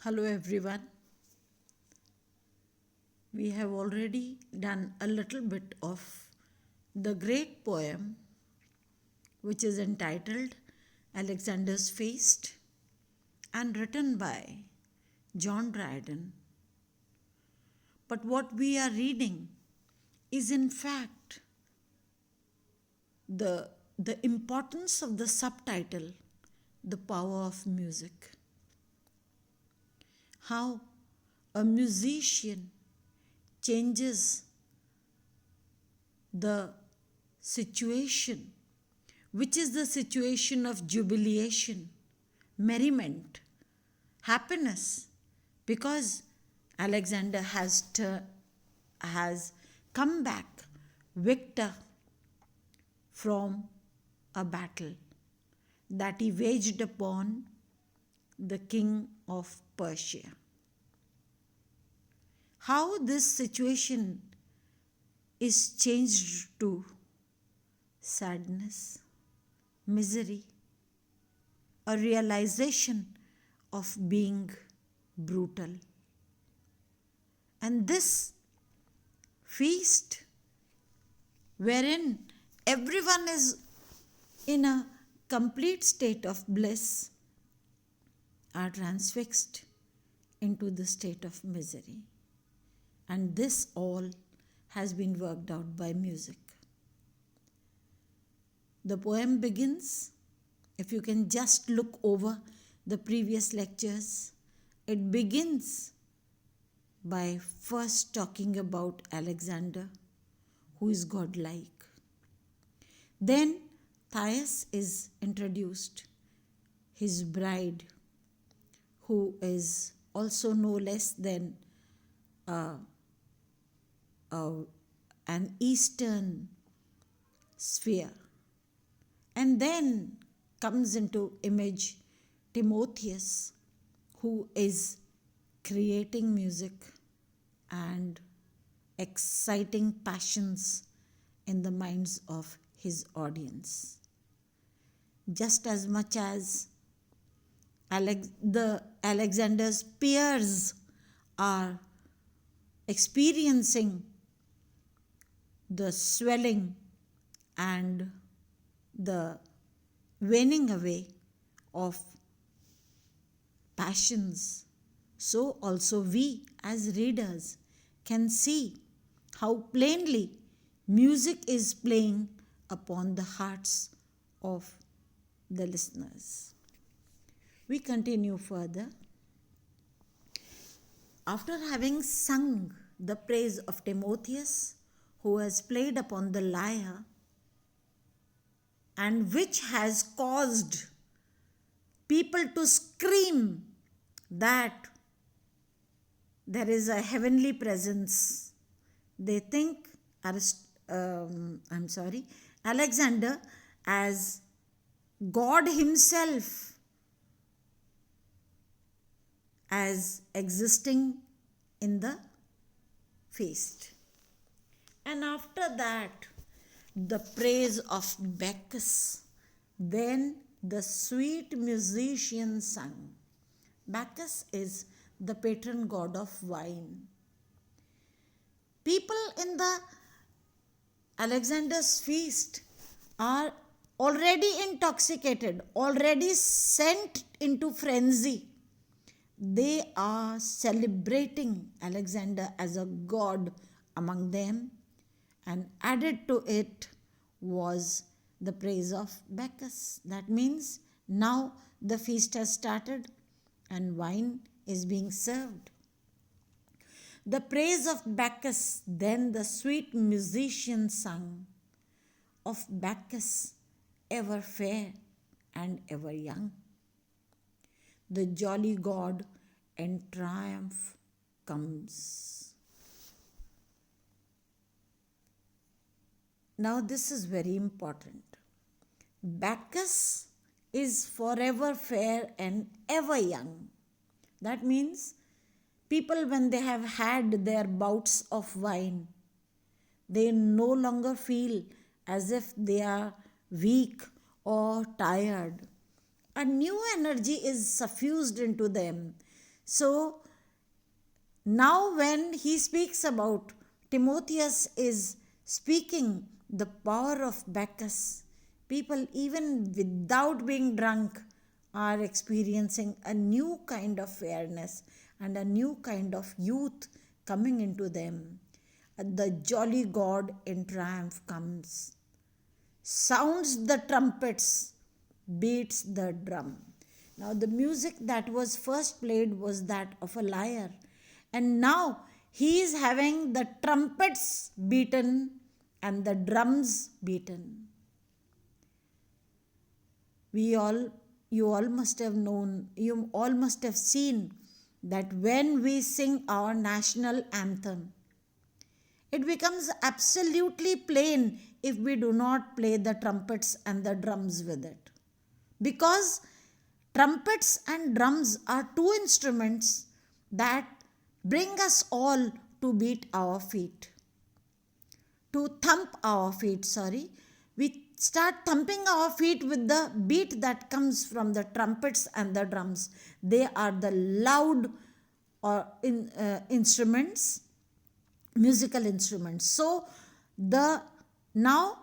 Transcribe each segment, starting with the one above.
Hello everyone. We have already done a little bit of the great poem which is entitled Alexander's Feast and written by John Dryden. But what we are reading is in fact the, the importance of the subtitle, The Power of Music. How a musician changes the situation, which is the situation of jubilation, merriment, happiness, because Alexander has come back victor from a battle that he waged upon the king of Persia. How this situation is changed to sadness, misery, a realization of being brutal. And this feast, wherein everyone is in a complete state of bliss, are transfixed into the state of misery. And this all has been worked out by music. The poem begins, if you can just look over the previous lectures, it begins by first talking about Alexander, who is godlike. Then Thais is introduced, his bride, who is also no less than an eastern sphere. And then comes into image Timotheus, who is creating music and exciting passions in the minds of his audience. Just as much as Alexander's peers are experiencing the swelling and the waning away of passions, so also we as readers can see how plainly music is playing upon the hearts of the listeners. We continue further. After having sung the praise of Timotheus, who has played upon the lyre, and which has caused people to scream that there is a heavenly presence. They think Alexander as God himself, as existing in the feast. And after that, the praise of Bacchus. Then the sweet musician sang. Bacchus is the patron god of wine. People in the Alexander's feast are already intoxicated, already sent into frenzy. They are celebrating Alexander as a god among them, and added to it was the praise of Bacchus. That means now the feast has started and wine is being served. The praise of Bacchus, then the sweet musician sung, of Bacchus ever fair and ever young. The jolly god in triumph comes. Now this is very important. Bacchus is forever fair and ever young. That means people, when they have had their bouts of wine, they no longer feel as if they are weak or tired. A new energy is suffused into them, So now when he speaks about, Timotheus is speaking the power of Bacchus. People, even without being drunk, are experiencing a new kind of fairness and a new kind of youth coming into them. The jolly God in triumph comes, sounds the trumpets, beats the drum. Now, the music that was first played was that of a lyre, and now he is having the trumpets beaten and the drums beaten. You all must have known, you all must have seen that when we sing our national anthem, it becomes absolutely plain if we do not play the trumpets and the drums with it. Because trumpets and drums are two instruments that bring us all to beat our feet, to thump our feet, sorry. We start thumping our feet with the beat that comes from the trumpets and the drums. They are the loud instruments, musical instruments. So now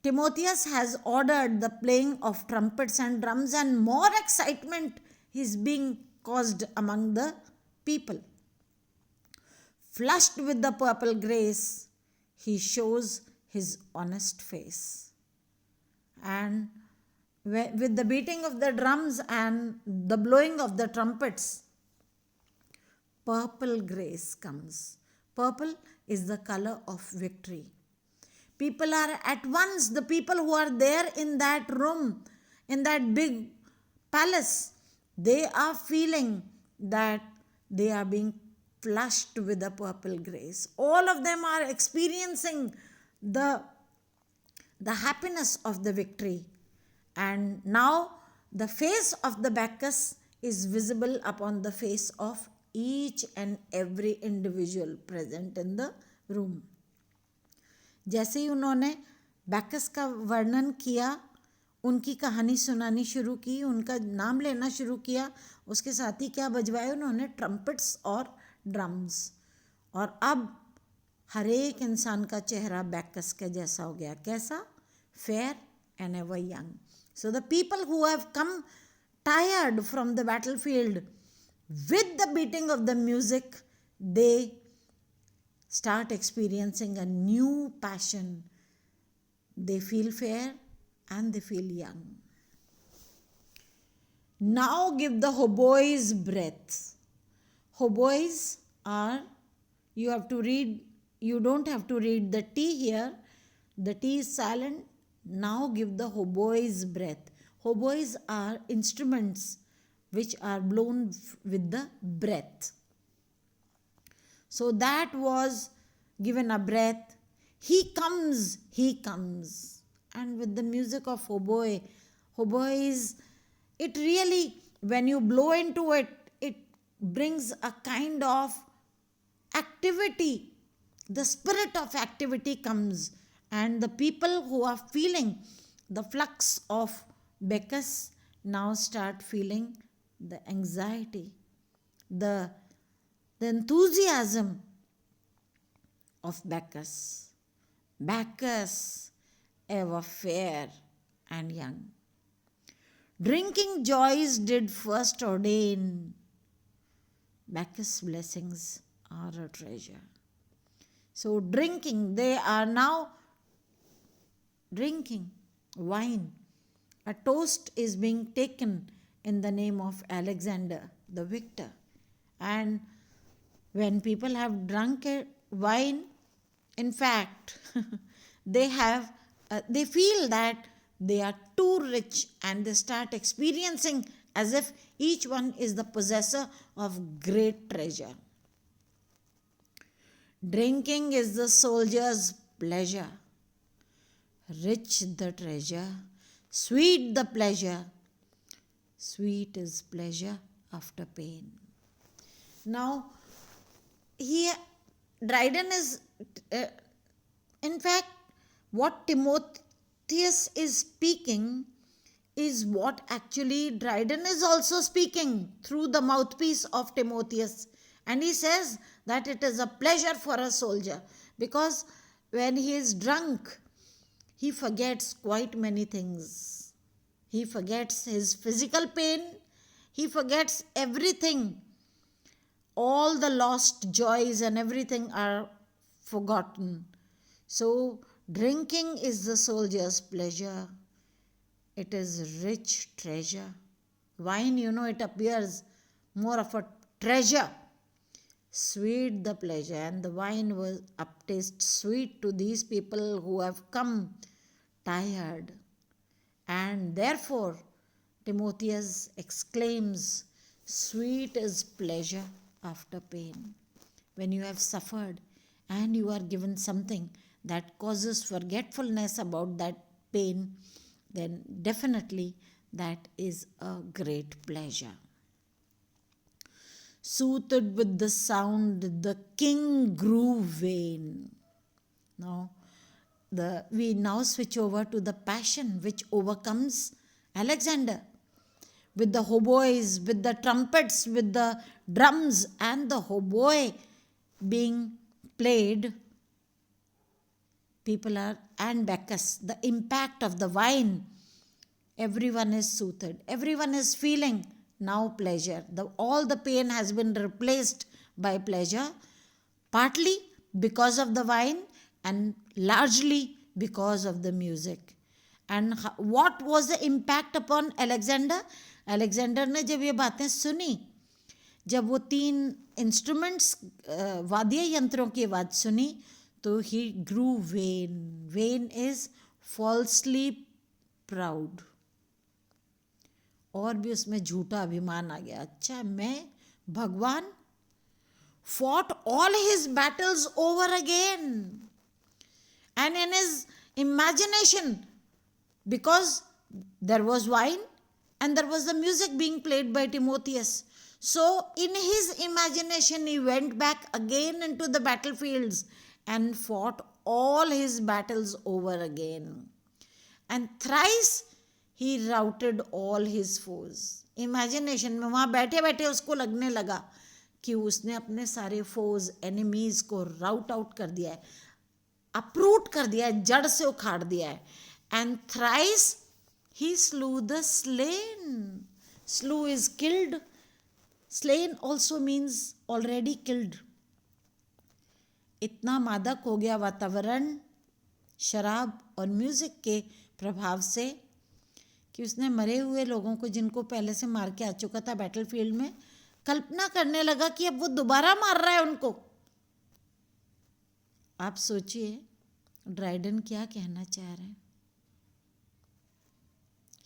Timotheus has ordered the playing of trumpets and drums, and more excitement is being caused among the people. Flushed with the purple grace, he shows his honest face. And with the beating of the drums and the blowing of the trumpets, purple grace comes. Purple is the color of victory. People are at once, the people who are there in that room, in that big palace, they are feeling that they are being flushed with the purple grace. All of them are experiencing the happiness of the victory. And now the face of the Bacchus is visible upon the face of each and every individual present in the room. जैसे ही उन्होंने Bacchus का वर्णन किया, उनकी कहानी सुनानी शुरू की, उनका नाम लेना शुरू किया, उसके साथ ही क्या बजवाए उन्होंने? ट्रम्पेट्स और ड्रम्स. और अब हर एक इंसान का चेहरा बैकस के जैसा हो गया. कैसा? Fair and ever young. So the people who have come tired from the battlefield, with the beating of the music, they start experiencing a new passion. They feel fair and they feel young. Now give the hautboys breath. Hautboys are, you don't have to read the T here. The T is silent. Now give the hautboys breath. Hautboys are instruments which are blown with the breath. So that was given a breath. He comes. And with the music of hautboy is, it really, when you blow into it, it brings a kind of activity. The spirit of activity comes. And the people who are feeling the flux of Bacchus now start feeling the anxiety, the enthusiasm of Bacchus. Bacchus, ever fair and young. Drinking joys did first ordain. Bacchus' blessings are a treasure. So drinking, they are now drinking wine. A toast is being taken in the name of Alexander the victor. And when people have drunk wine, in fact, they feel that they are too rich, and they start experiencing as if each one is the possessor of great treasure. Drinking is the soldier's pleasure. Rich the treasure, sweet the pleasure. Sweet is pleasure after pain. Now, here Dryden is, in fact, what Timotheus is speaking is what actually Dryden is also speaking through the mouthpiece of Timotheus. And he says that it is a pleasure for a soldier, because when he is drunk, he forgets quite many things. He forgets his physical pain, he forgets everything. All the lost joys and everything are forgotten. So, drinking is the soldier's pleasure. It is rich treasure. Wine, it appears more of a treasure. Sweet the pleasure, and the wine will taste sweet to these people who have come tired. And therefore, Timotheus exclaims, sweet is pleasure after pain. When you have suffered and you are given something that causes forgetfulness about that pain, then definitely that is a great pleasure. Soothed with the sound, the king grew vain. Now, we now switch over to the passion which overcomes Alexander. With the hautboys, with the trumpets, with the drums, and the hautboy being played, and Bacchus, the impact of the wine, everyone is soothed. Everyone is feeling now pleasure. All the pain has been replaced by pleasure, partly because of the wine and largely because of the music. And what was the impact upon Alexander? Alexander ने जब ये बातें सुनी, जब वो 3 instruments वाद्य यंत्रों की आवाज़ सुनी, तो he grew vain. Vain is falsely proud. और भी उसमें झूठा अभिमान आ गया. अच्छा, मैं भगवान fought all his battles over again. And in his imagination, because there was wine and there was the music being played by Timotheus, so in his imagination he went back again into the battlefields and fought all his battles over again. And thrice he routed all his foes. Imagination में वहाँ बैठे बैठे उसको लगने लगा कि उसने अपने सारे फोज, एनिमीज को राउट आउट कर दिया है, अप्रूट कर दिया है, जड़ से उखाड़ दिया है. And thrice he slew the slain. Slew is killed. Slain also means already killed. इतना मादक हो गया वातावरण शराब और म्यूजिक के प्रभाव से कि उसने मरे हुए लोगों को, जिनको पहले से मार के आ चुका था बैटलफील्ड में, कल्पना करने लगा कि अब वो दोबारा मार रहा है उनको. आप सोचिए ड्राइडन क्या कहना चाह रहे हैं.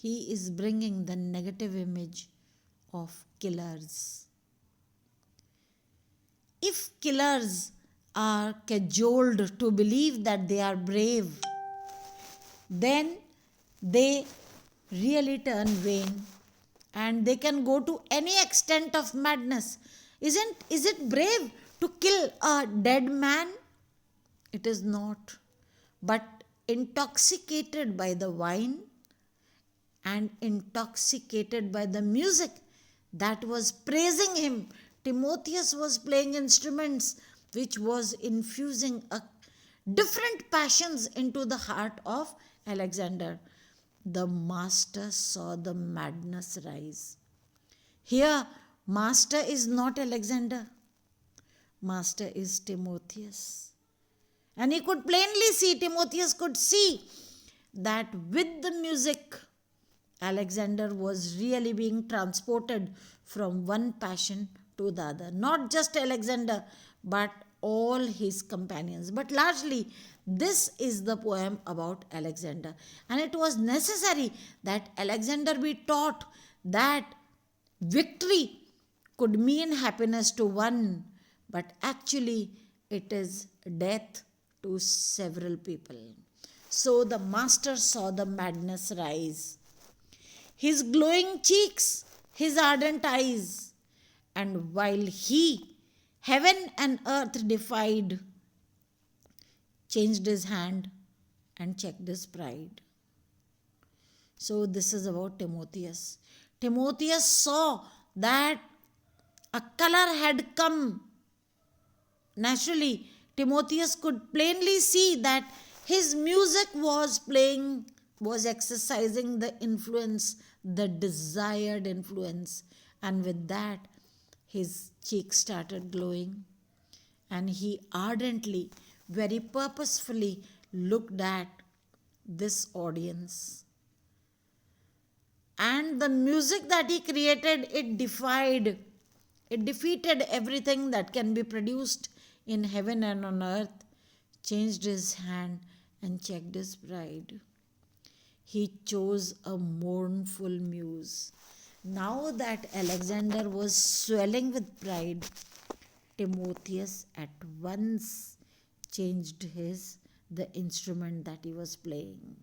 He is bringing the negative image of killers. If killers are cajoled to believe that they are brave, then they really turn vain and they can go to any extent of madness. Is it brave to kill a dead man? It is not. But intoxicated by the wine and intoxicated by the music that was praising him, Timotheus was playing instruments which was infusing different passions into the heart of Alexander. The master saw the madness rise. Here, master is not Alexander. Master is Timotheus. And he could plainly see, Timotheus could see that with the music, Alexander was really being transported from one passion to the other. Not just Alexander, but all his companions. But largely, this is the poem about Alexander. And it was necessary that Alexander be taught that victory could mean happiness to one, but actually it is death to several people. So the master saw the madness rise. His glowing cheeks, his ardent eyes, and while he, heaven and earth defied, changed his hand and checked his pride. So this is about Timotheus. Timotheus saw that a color had come naturally. Timotheus could plainly see that his music was playing, was exercising the influence, the desired influence. And with that, his cheeks started glowing. And he ardently, very purposefully looked at this audience. And the music that he created, it defeated everything that can be produced in heaven and on earth, changed his hand and checked his pride. He chose a mournful muse. Now that Alexander was swelling with pride, Timotheus at once changed the instrument that he was playing.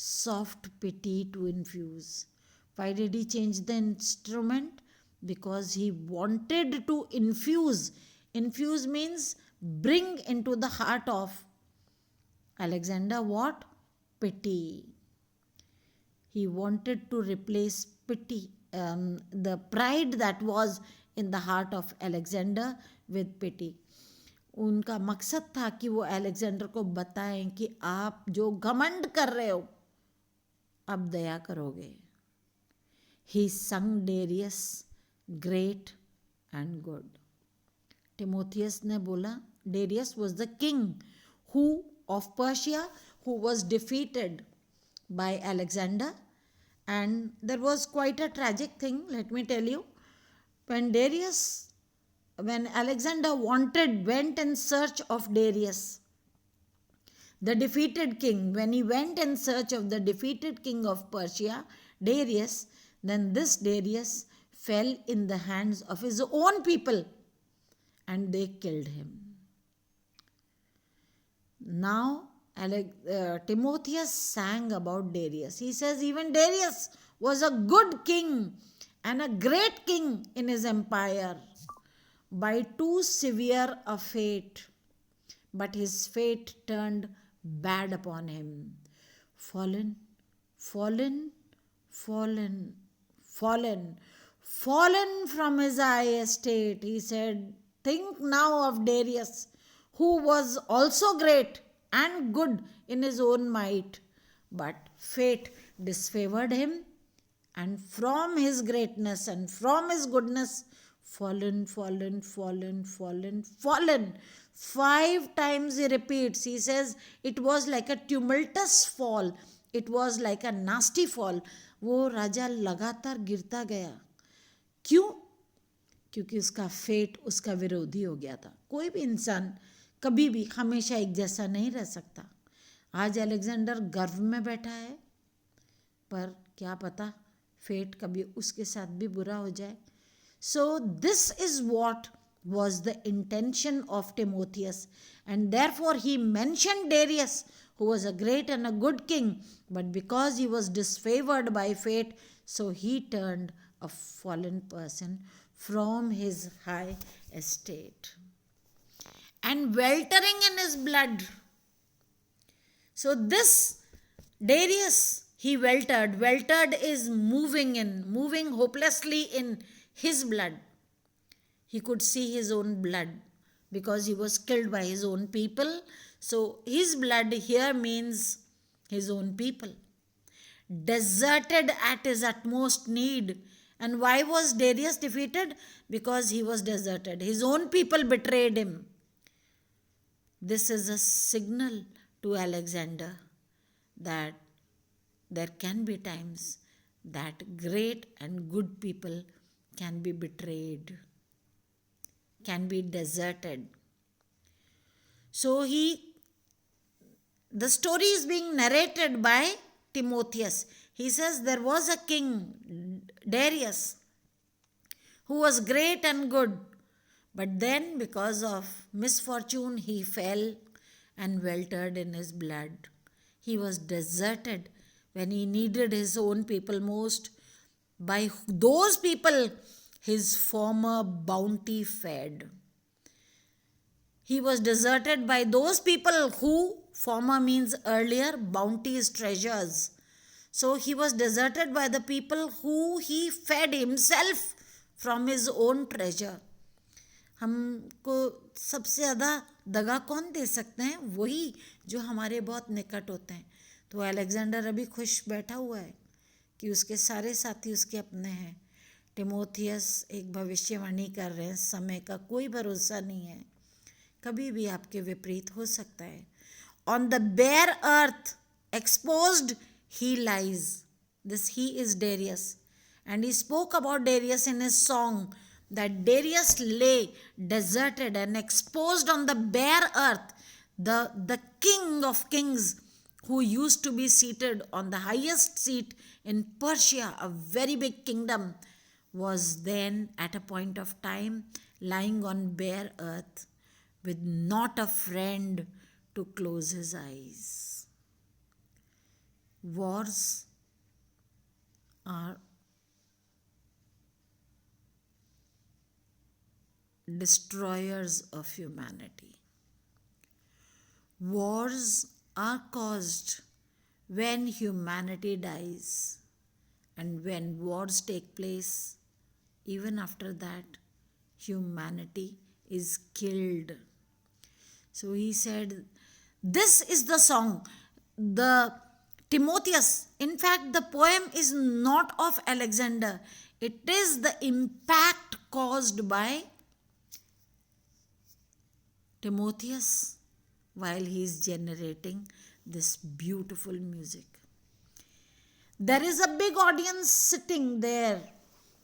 Soft pity to infuse. Why did he change the instrument? Because he wanted to infuse. Infuse means bring into the heart of Alexander what? Pity. He wanted to replace pity, the pride that was in the heart of Alexander with pity. उनका मकसद था कि वो Alexander को बताएं कि आप जो घमंड कर रहे हो अब दया करोगे. He sung Darius great and good. Timotheus ने बोला, Darius was the king who of Persia who was defeated by Alexander, and there was quite a tragic thing, let me tell you. When Alexander went in search of Darius, the defeated king, when he went in search of the defeated king of Persia, Darius, then this Darius fell in the hands of his own people and they killed him. Now, Timotheus sang about Darius. He says even Darius was a good king and a great king in his empire by too severe a fate, but his fate turned bad upon him. Fallen, fallen, fallen, fallen, fallen from his high estate. He said, think now of Darius, who was also great and good in his own might, but fate disfavored him, and from his greatness and from his goodness, fallen, fallen, fallen, fallen, fallen. 5 times he repeats. He says it was like a tumultuous fall. It was like a nasty fall. वो राजा लगातार गिरता गया. क्यों? क्योंकि उसका fate उसका विरोधी हो गया था. कोई भी इंसान कभी भी हमेशा एक जैसा नहीं रह सकता. आज अलेक्जेंडर गर्व में बैठा है, पर क्या पता फेट कभी उसके साथ भी बुरा हो जाए. So this is what was the intention of Timotheus, and therefore he mentioned Darius, who was a great and a good king, but because he was disfavored by fate, so he turned a fallen person from his high estate and weltering in his blood. So this Darius, he weltered. Weltered is moving hopelessly in his blood. He could see his own blood because he was killed by his own people. So his blood here means his own people. Deserted at his utmost need. And why was Darius defeated? Because he was deserted. His own people betrayed him. This is a signal to Alexander that there can be times that great and good people can be betrayed, can be deserted. So the story is being narrated by Timotheus. He says there was a king, Darius, who was great and good, but then because of misfortune he fell and weltered in his blood. He was deserted when he needed his own people most. By those people his former bounty fed. He was deserted by those people who, former means earlier, bounty is treasures. So he was deserted by the people who he fed himself from his own treasure. हमको सबसे ज़्यादा दगा कौन दे सकते हैं? वही जो हमारे बहुत निकट होते हैं. तो अलेक्जेंडर अभी खुश बैठा हुआ है कि उसके सारे साथी उसके अपने हैं. टिमोथियस एक भविष्यवाणी कर रहे हैं, समय का कोई भरोसा नहीं है, कभी भी आपके विपरीत हो सकता है. On the bare earth exposed he lies. This he is Darius. And he spoke about Darius in his song that Darius lay deserted and exposed on the bare earth. The king of kings who used to be seated on the highest seat in Persia, a very big kingdom, was then at a point of time lying on bare earth with not a friend to close his eyes. Wars are destroyers of humanity. Wars are caused when humanity dies, and when wars take place, even after that, humanity is killed. So he said, this is the song. The Timotheus, in fact, the poem is not of Alexander. It is the impact caused by Timotheus while he is generating this beautiful music. There is a big audience sitting there,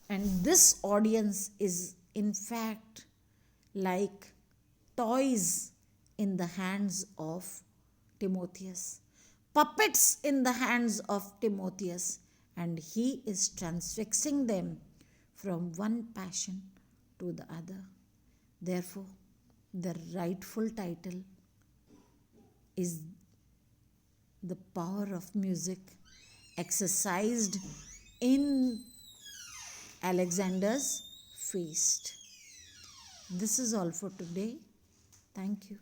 and this audience is, in fact, like toys in the hands of Timotheus, puppets in the hands of Timotheus, and he is transfixing them from one passion to the other. Therefore, the rightful title is The Power of Music exercised in Alexander's feast. This is all for today. Thank you.